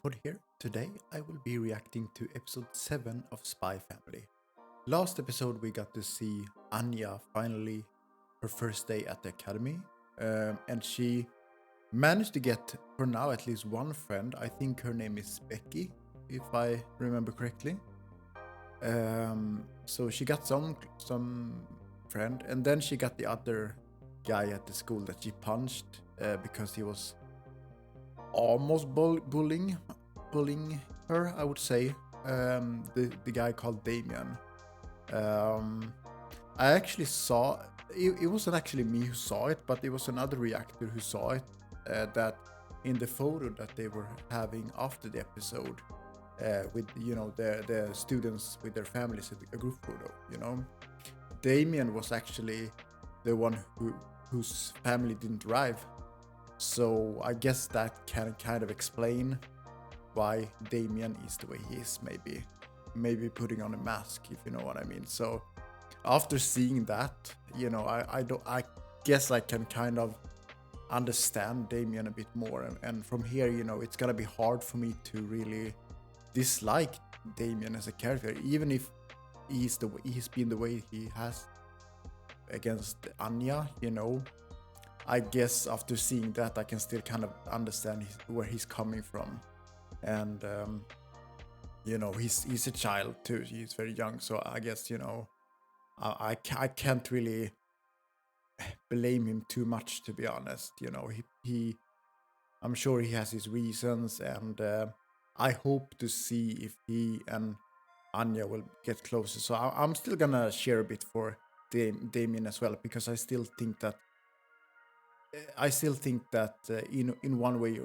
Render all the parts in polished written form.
Unported here. Today I will be reacting to episode 7 of Spy Family. Last episode we got to see Anya finally her first day at the academy, and she managed to get, for now at least, one friend. I think her name is Becky, if I remember correctly. So she got some friend, and then she got the other guy at the school that she punched because he was almost bullying her, I would say. The guy called Damian. I actually saw it wasn't actually me who saw it, but it was another reactor who saw it. That in the photo that they were having after the episode, with the students with their families in a group photo. Damian was actually the one whose family didn't arrive. So I guess that can kind of explain why Damian is the way he is, maybe putting on a mask, if you know what I mean. So after seeing that, I guess I can kind of understand Damian a bit more, and from here, it's gonna be hard for me to really dislike Damian as a character, even if he's been the way he has against Anya. I guess after seeing that, I can still kind of understand where he's coming from, and he's a child too. He's very young, so I guess I can't really blame him too much, to be honest. He I'm sure he has his reasons, and I hope to see if he and Anya will get closer. So I'm still gonna share a bit for Damien as well, because I still think that in one way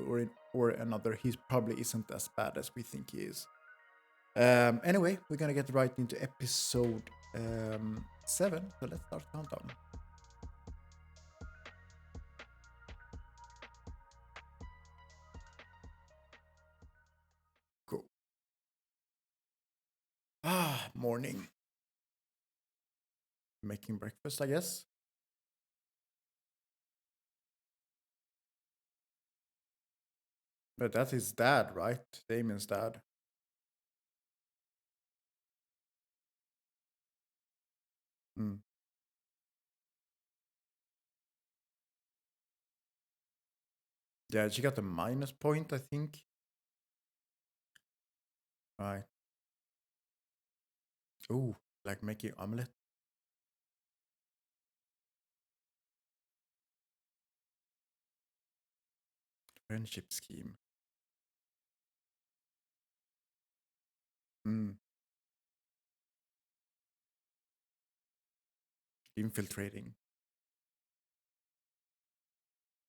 or another, he probably isn't as bad as we think he is. Anyway, we're gonna get right into episode 7. So let's start countdown. Cool. Morning. Making breakfast, I guess. But that's his dad, right? Damien's dad. Mm. Yeah, she got a minus point, I think. Right. Ooh, like making omelette. Friendship scheme. Mm. Infiltrating.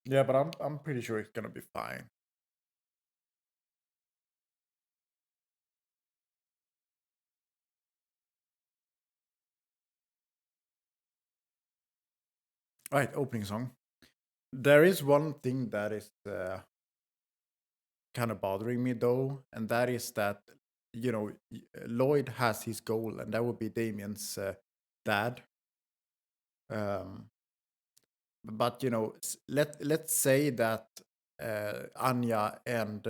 Yeah, but I'm pretty sure it's gonna be fine. Right, opening song. There is one thing that is kind of bothering me though, and that is that Lloyd has his goal, and that would be Damien's dad. Um, but let's say that Anya and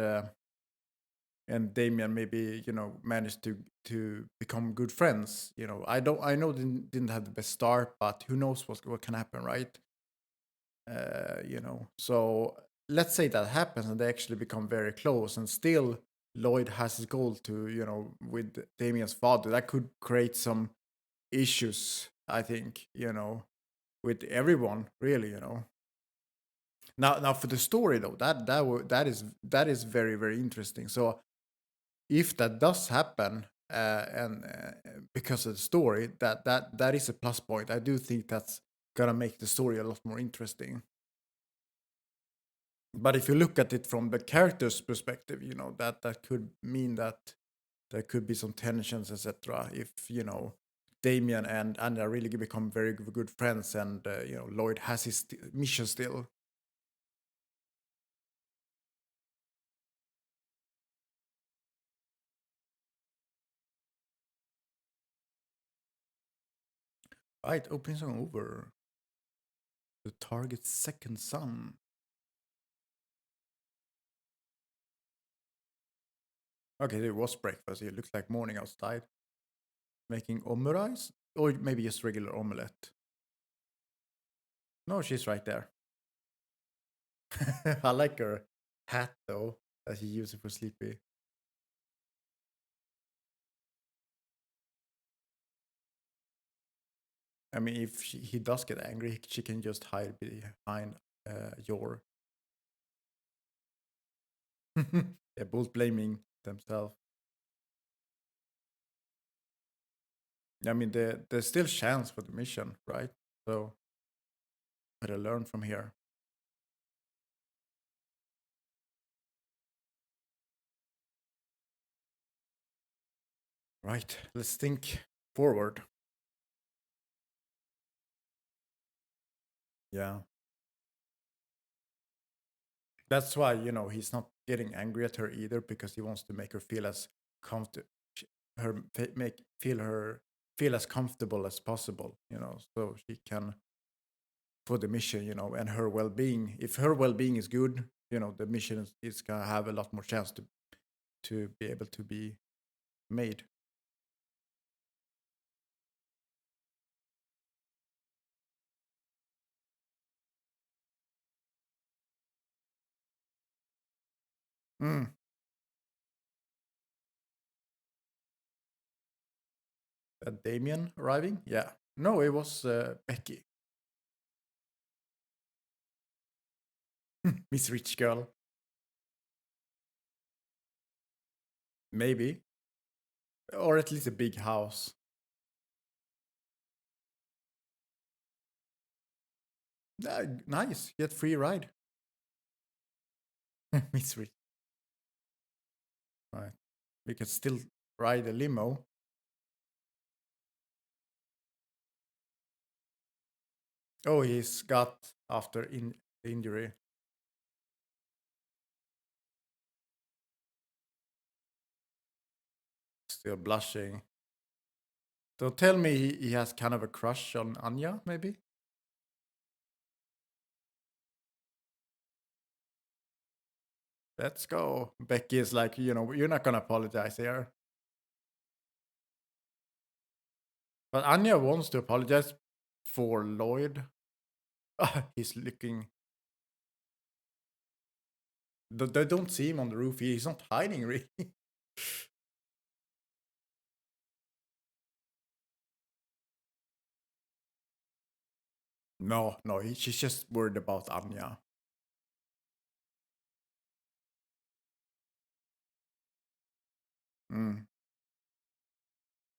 Damian maybe managed to become good friends. I know didn't have the best start, but who knows what can happen, right? So let's say that happens and they actually become very close, and still Lloyd has his goal to with Damian's father. That could create some issues, I think, with everyone, really. Now for the story though, that is very, very interesting. So if that does happen, and because of the story, that is a plus point. I do think that's gonna make the story a lot more interesting. But if you look at it from the character's perspective, that could mean that there could be some tensions, etc. If Damien and Anna really become very good friends, and Lloyd has his mission still. Right, opening song over. The target's second son. Okay, it was breakfast. It looks like morning outside. Making omurice? Or maybe just regular omelette. No, she's right there. I like her hat though, that she uses for sleepy. I mean, if he does get angry, she can just hide behind your. They're both blaming themselves. I mean, there's still chance for the mission, right? So better learn from here. Right. Let's think forward. Yeah. That's why, he's not getting angry at her either because he wants to make her feel as comfortable her make feel her feel as comfortable as possible, so she can for the mission, and her well-being. If her well-being is good, the mission is gonna have a lot more chance to be able to be made. Mm. Damian arriving? Yeah. No, it was Becky. Miss Rich Girl. Maybe. Or at least a big house. Nice. Get free ride. Miss Rich. Right. We can still ride a limo. Oh, he's got after injury. Still blushing. So tell me he has kind of a crush on Anya, maybe? Let's go. Becky is like, you're not gonna apologize here. But Anya wants to apologize for Lloyd. He's looking. They don't see him on the roof. He's not hiding, really. No, she's just worried about Anya. Mm.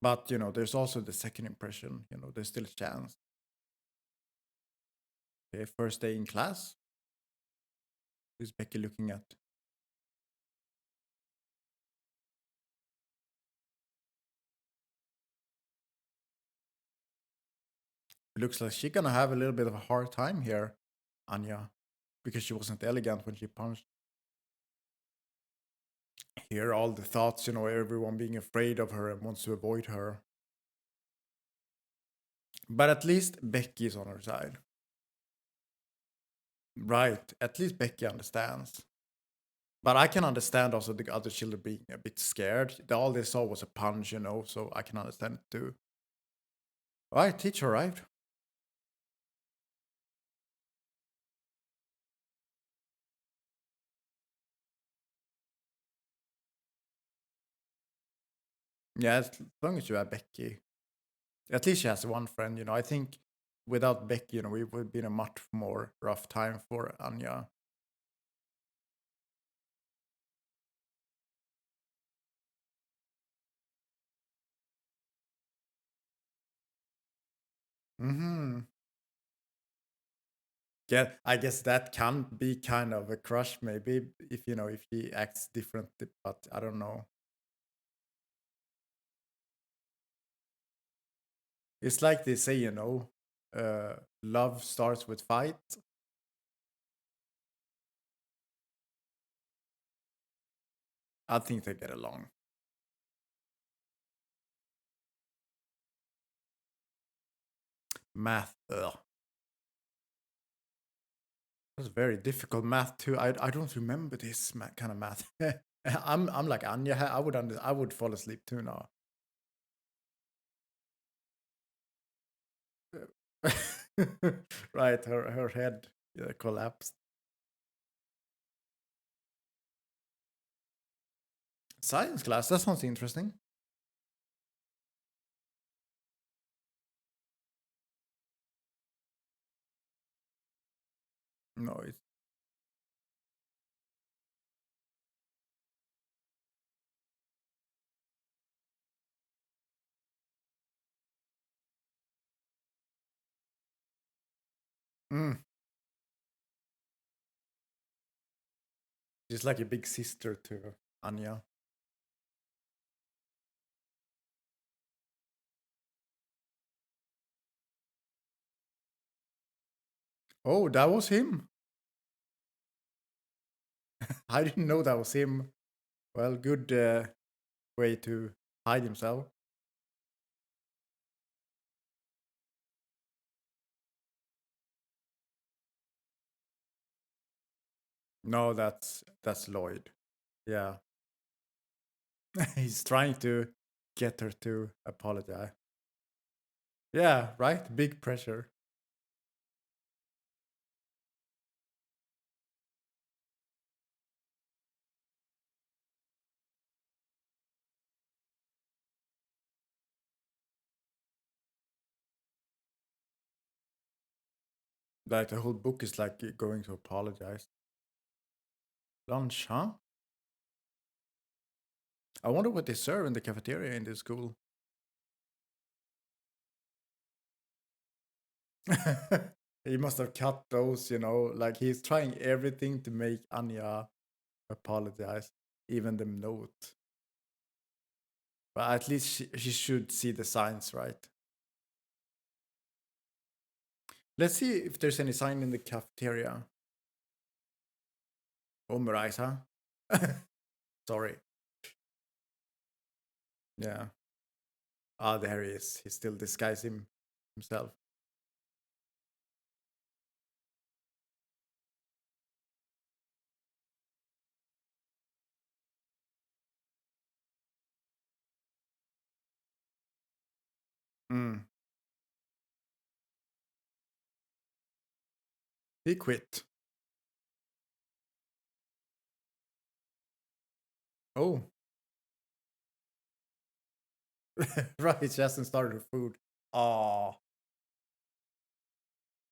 But, there's also the second impression. There's still a chance. Okay, first day in class. Who's Becky looking at? Looks like she's gonna have a little bit of a hard time here, Anya, because she wasn't elegant when she punched. Hear all the thoughts, everyone being afraid of her and wants to avoid her. But at least Becky is on her side. Right, at least Becky understands. But I can understand also the other children being a bit scared. All they saw was a punch, so I can understand it too. All right, teacher arrived. Yeah, as long as you have Becky. At least she has one friend, I think without Becky, it would have been a much more rough time for Anya. Hmm. Yeah, I guess that can be kind of a crush, maybe if if she acts different, but I don't know. It's like they say, love starts with fight. I think they get along. Math, ugh. That's very difficult math too. I don't remember this kind of math. I'm like Anya. I would fall asleep too now. Right, her head collapsed. Science class. That sounds interesting. No, it's mm, she's like a big sister to Anya. Oh, that was him. I didn't know that was him. Well, good way to hide himself. No, that's Lloyd. Yeah, he's trying to get her to apologize. Yeah, right. Big pressure. Like the whole book is like going to apologize. Lunch, huh? I wonder what they serve in the cafeteria in this school. He must have cut those, like he's trying everything to make Anya apologize, even the note. But at least she should see the signs, right? Let's see if there's any sign in the cafeteria. Omurice, huh? Sorry. Yeah. Ah, there he is. He still disguising himself. Mm. He quit. Oh, right. She hasn't started her food. Oh,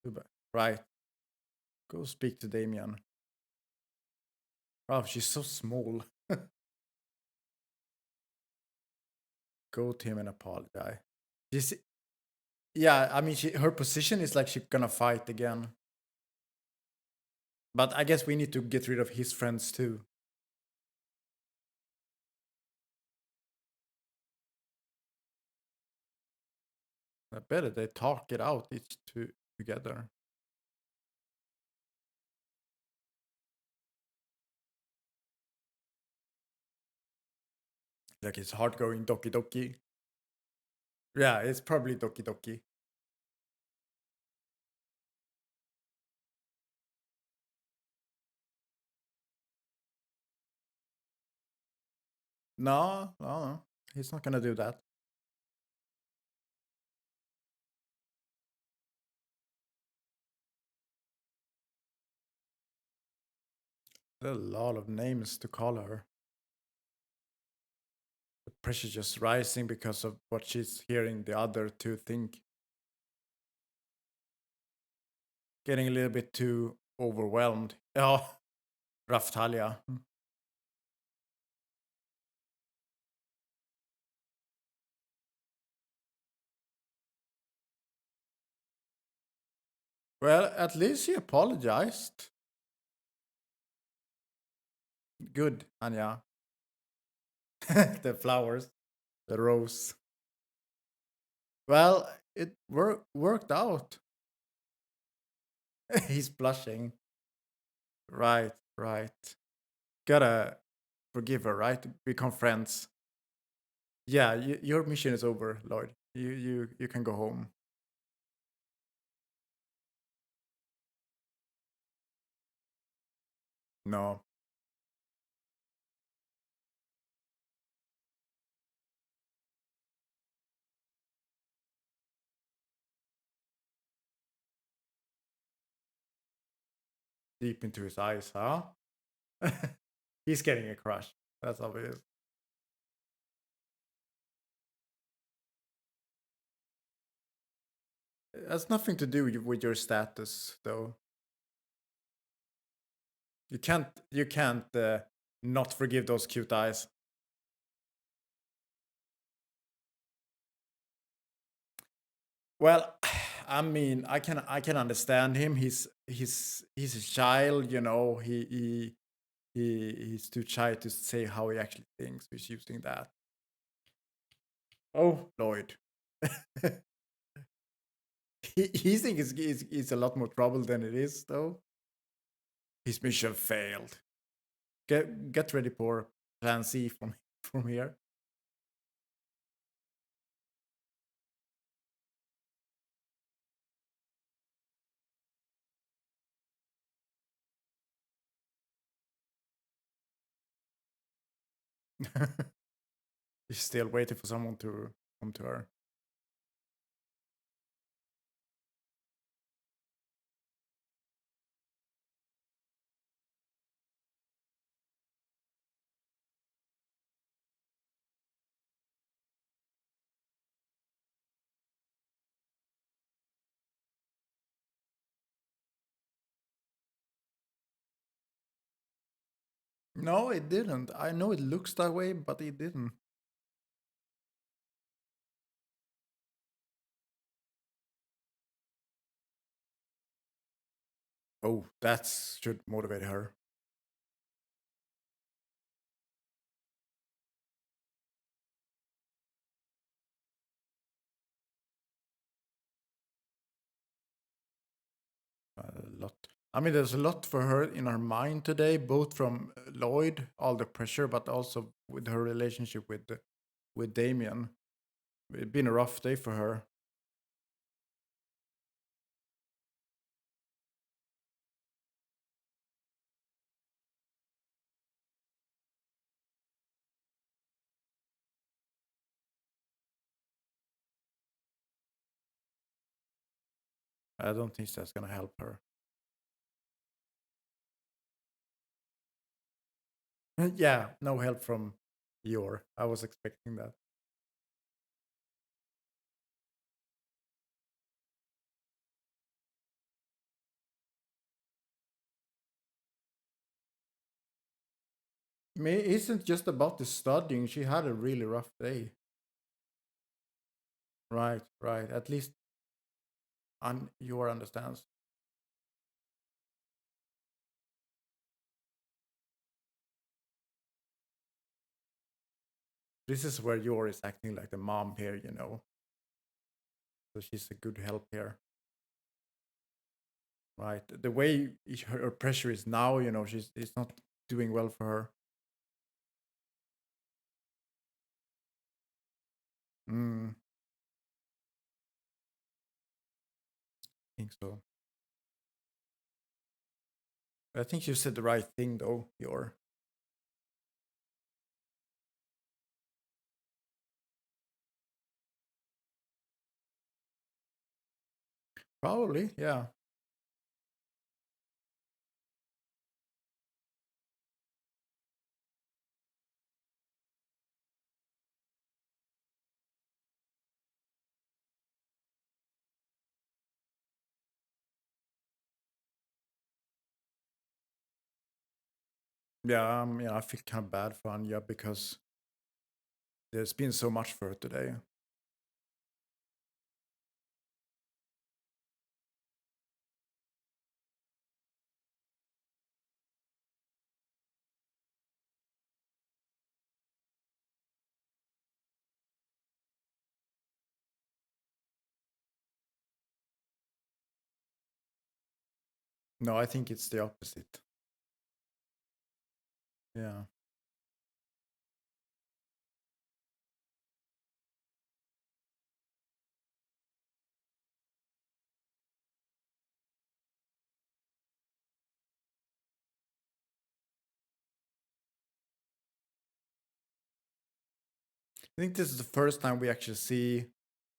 too bad. Right. Go speak to Damian. Wow, she's so small. Go to him and apologize. She's, yeah, I mean, her position is like she's gonna fight again. But I guess we need to get rid of his friends too. I bet they talk it out each two together. Like it's hard going Doki Doki. Yeah, it's probably Doki Doki. No, no, no. He's not gonna do that. There are a lot of names to call her. The pressure just rising because of what she's hearing the other two think. Getting a little bit too overwhelmed. Oh, Raftalia. Well, at least she apologized. Good, Anya. The flowers, the rose. Well, it worked out. He's blushing. Right, right. Gotta forgive her, right? Become friends. Yeah, your mission is over, Lloyd. You can go home. No, deep into his eyes, huh? He's getting a crush. That's obvious. It has nothing to do with your status, though. You can't not forgive those cute eyes. Well, I mean, I can understand him. He's a child, you know. He's too shy to say how he actually thinks. He's using that. Oh, Lloyd. He thinks it's a lot more trouble than it is, though. His mission failed. Get ready for Plan C from here. He's still waiting for someone to come to her. No, it didn't. I know it looks that way, but it didn't. Oh, that should motivate her. A lot. I mean, there's a lot for her in her mind today, both from Lloyd, all the pressure, but also with her relationship with Damian. It's been a rough day for her. I don't think that's gonna help her. Yeah, no help from your. I was expecting that. It isn't just about the studying. She had a really rough day. Right, right. At least your understands. This is where your is acting like the mom here, you know. So she's a good help here. Right. The way her pressure is now, you know, it's not doing well for her. Mm, I think so. I think you said the right thing though, your. Probably, yeah. Yeah, I feel kind of bad for Anya because there's been so much for her today. No, I think it's the opposite. Yeah. I think this is the first time we actually see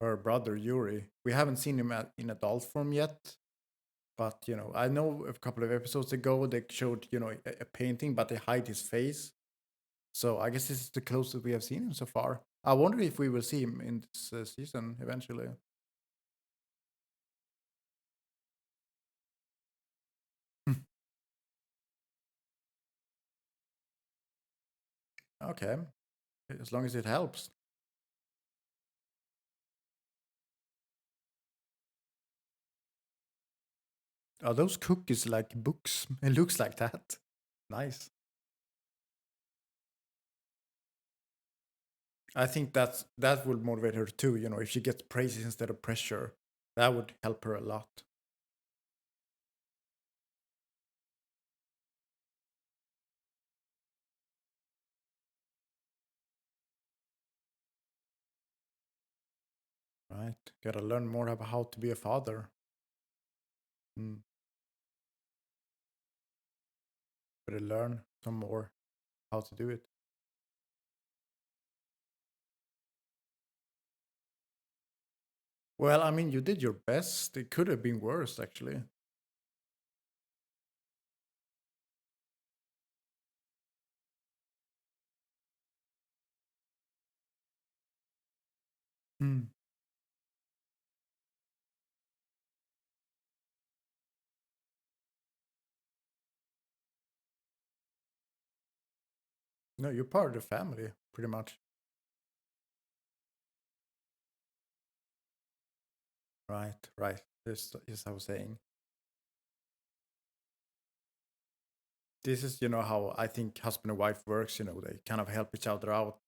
her brother Yuri. We haven't seen him in adult form yet, But I know a couple of episodes ago they showed a painting, but they hide his face. So I guess this is the closest we have seen him so far. I wonder if we will see him in this season eventually. Okay, as long as it helps. Are those cookies like books? It looks like that. Nice. I think that would motivate her too. If she gets praises instead of pressure, that would help her a lot. Right? Gotta learn more about how to be a father. Mm. Gotta learn some more how to do it. Well, I mean, you did your best. It could have been worse, actually. Hmm. No, you're part of the family, pretty much. Right, right. This is how I was saying. This is, how I think husband and wife works. They kind of help each other out.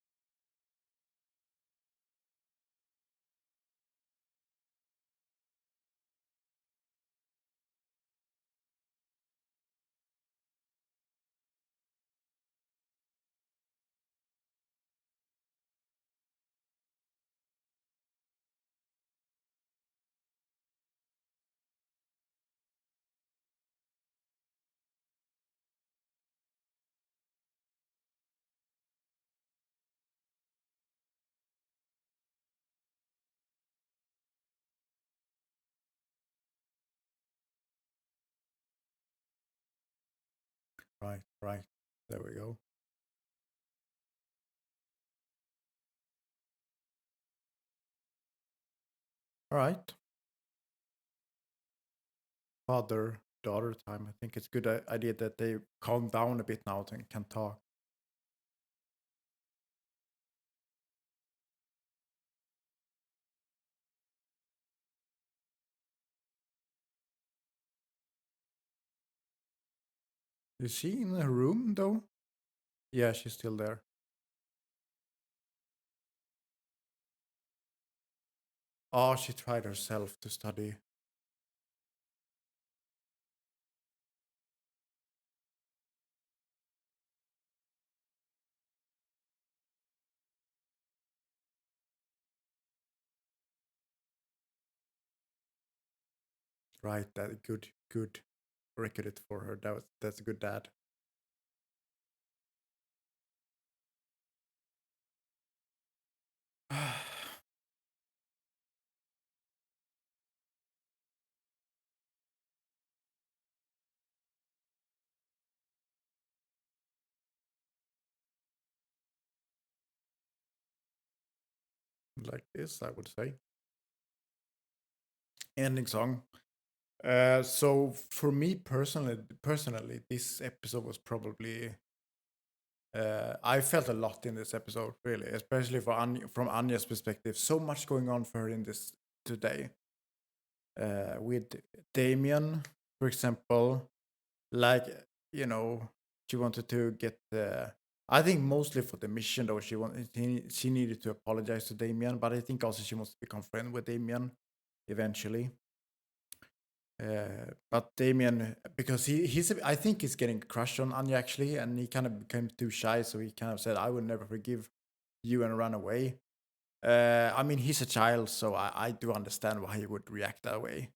Right, right. There we go. All right. Father daughter time. I think it's a good idea that they calm down a bit now and can talk. Is she in her room though? Yeah, she's still there. Oh, she tried herself to study. Right, that good record for her. That's a good dad. Like this, I would say. Ending song. So for me personally, this episode was probably I felt a lot in this episode, really, especially from Anya's perspective. So much going on for her in this today. With Damian, for example, like you know, she wanted to get. I think mostly for the mission, though she needed to apologize to Damian, but I think also she wants to become friend with Damian eventually. But Damien, because I think he's getting crushed on Anya actually, and he kind of became too shy, so he kind of said, "I will never forgive you," and run away. I mean, he's a child, so I do understand why he would react that way.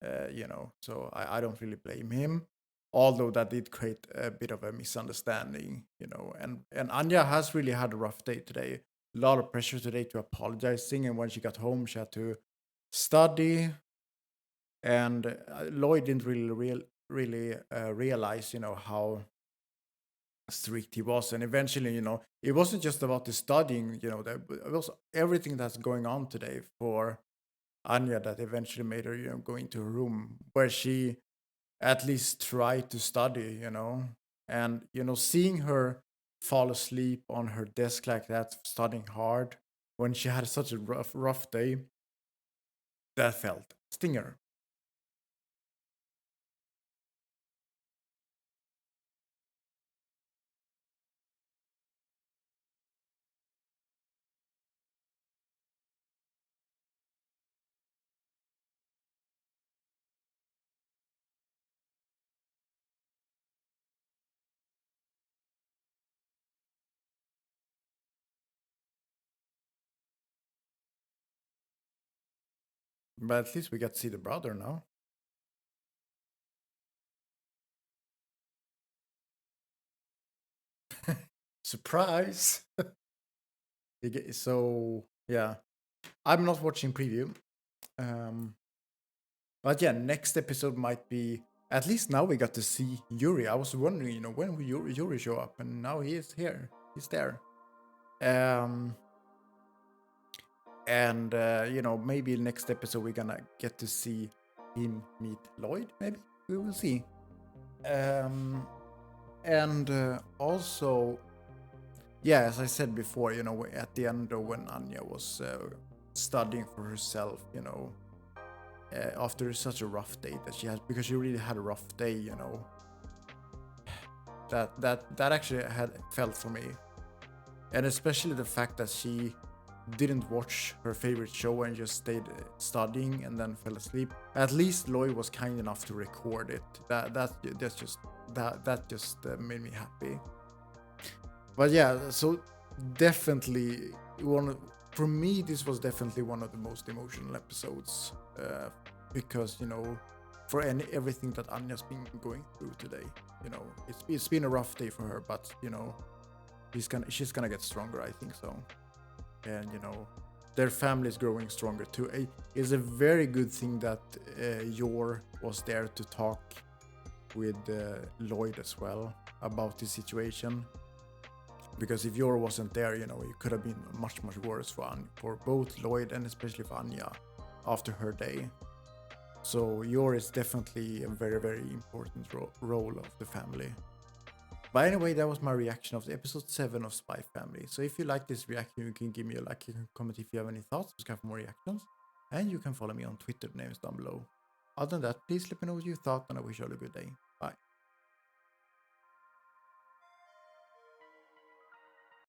So I don't really blame him. Although that did create a bit of a misunderstanding, and Anya has really had a rough day today. A lot of pressure today to apologizing, and when she got home, she had to study And Lloyd didn't really realize, how strict he was. And eventually, it wasn't just about the studying, it was everything that's going on today for Anya that eventually made her, go into a room where she at least tried to study, and, seeing her fall asleep on her desk like that, studying hard when she had such a rough day, that felt stinger. But at least we got to see the brother now. Surprise! So yeah, I'm not watching preview. Um, but yeah, next episode might be. At least now we got to see Yuri. I was wondering, when will Yuri show up, and now he is here. He's there. Um, and maybe next episode we're gonna get to see him meet Lloyd. Maybe we will see. And also, yeah, as I said before, at the end of when Anya was studying for herself, after such a rough day that she had, because she really had a rough day, that actually had felt for me, and especially the fact that she didn't watch her favorite show and just stayed studying and then fell asleep. At least Lloyd was kind enough to record it. That just made me happy. But yeah, so definitely for me this was definitely one of the most emotional episodes, because for everything that Anya's been going through today, it's been a rough day for her, but she's gonna get stronger, I think so. And their family is growing stronger too. It's a very good thing that Yor was there to talk with Lloyd as well about the situation, because if Yor wasn't there, it could have been much worse for both Lloyd and especially for Anya after her day. So Yor is definitely a very, very important role of the family. But anyway, that was my reaction of the episode 7 of Spy Family. So if you like this reaction, you can give me a like, you can comment if you have any thoughts, subscribe for more reactions, and you can follow me on Twitter, the name is down below. Other than that, please let me know what you thought, and I wish you all a good day.